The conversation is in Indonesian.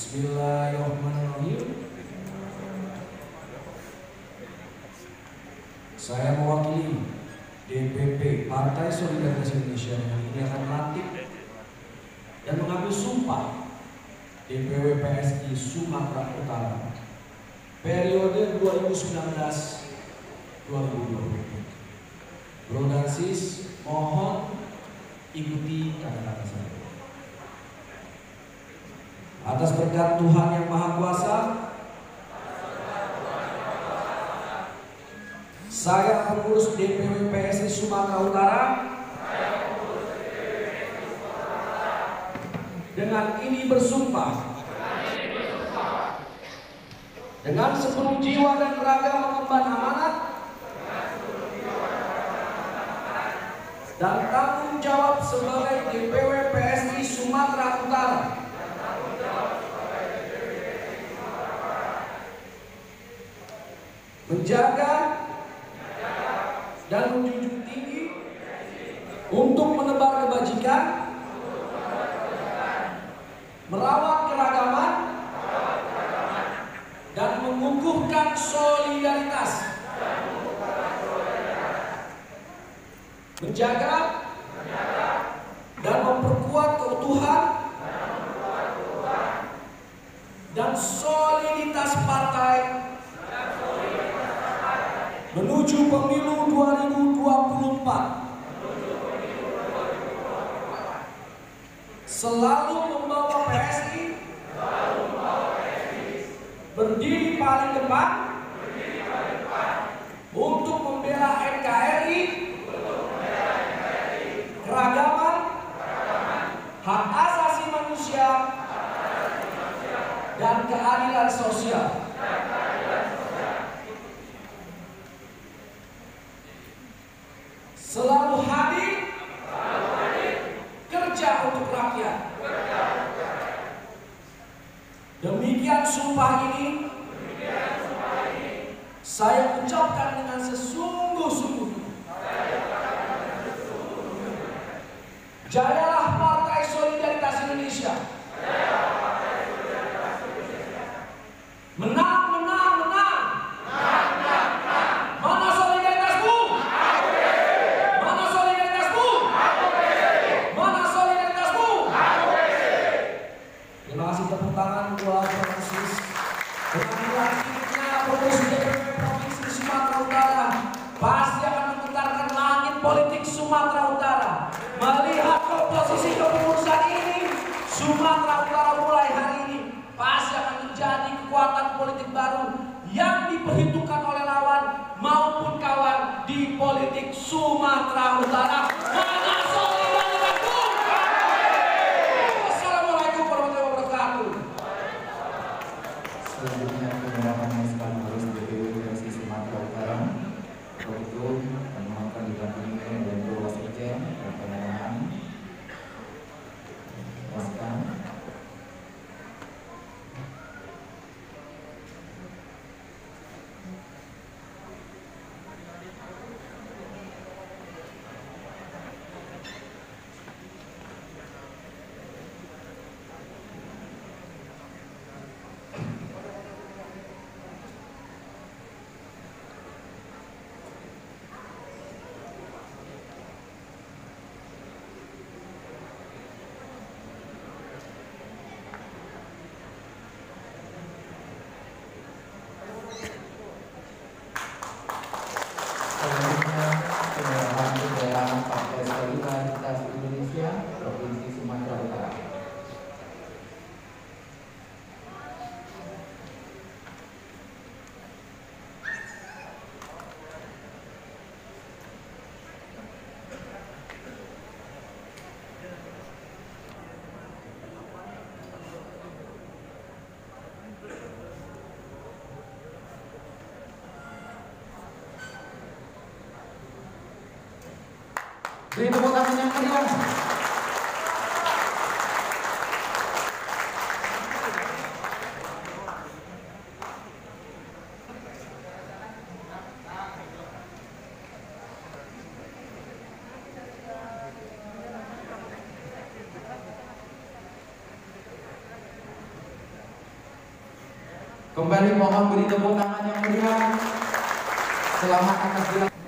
Bismillahirrahmanirrahim. Saya mewakili DPP Partai Solidaritas Indonesia yang ini akan melantik dan mengambil sumpah DPW PSI Sumatera Utara periode 2019-2020. Bro dan sis, mohon ikuti kata-kata saya. Atas berkat Tuhan Yang Maha Kuasa, saya pengurus DPW PSI Sumatera Utara dengan ini bersumpah dengan sepenuh jiwa dan raga mengemban amanat dan tanggung jawab sebagai DPW PSI Sumatera Utara menjaga dan menjunjung tinggi untuk menebar kebajikan, merawat keragaman, dan mengukuhkan solidaritas, menjaga dan memperkuat keutuhan dan soliditas partai menuju pemilu 2024, selalu membawa PSI berdiri paling depan untuk membela NKRI, keragaman, hak asasi manusia, dan keadilan sosial. Selalu hadir, kerja untuk rakyat. Demikian sumpah ini, saya ucapkan dengan sesungguh-sungguhnya. Jayalah Partai Solidaritas Indonesia. Menang, menang, menang. Mana solidaritasmu? Mana solidaritasmu? Mana solidaritasmu? Terima kasih, tepuk tangan buat Francis. Dengan dilantiknya pengurus DPW Provinsi Sumatera Utara pasti akan menggetarkan langit politik Sumatera Utara. Melihat komposisi kepengurusan ini, Sumatera Utara mulai hari ini pasti akan menjadi kekuatan politik baru yang diperhitungkan oleh lawan maupun kawan di politik Sumatera Utara. Mana solidaritasmu? Wassalamualaikum warahmatullahi wabarakatuh. Selanjutnya penyerahan naskah pengurus DPW PSI Sumatera Utara untuk memohonkan didampingi oleh Bro Wasekjen dan penyerahan naskah. Selanjutnya penyerahan bendera Partai Solidaritas Indonesia Provinsi Sumatera Utara. Beri tepuk tangan yang meriah. Kembali mohon beri tepuk tangan yang meriah. Selamat atas dilakukan.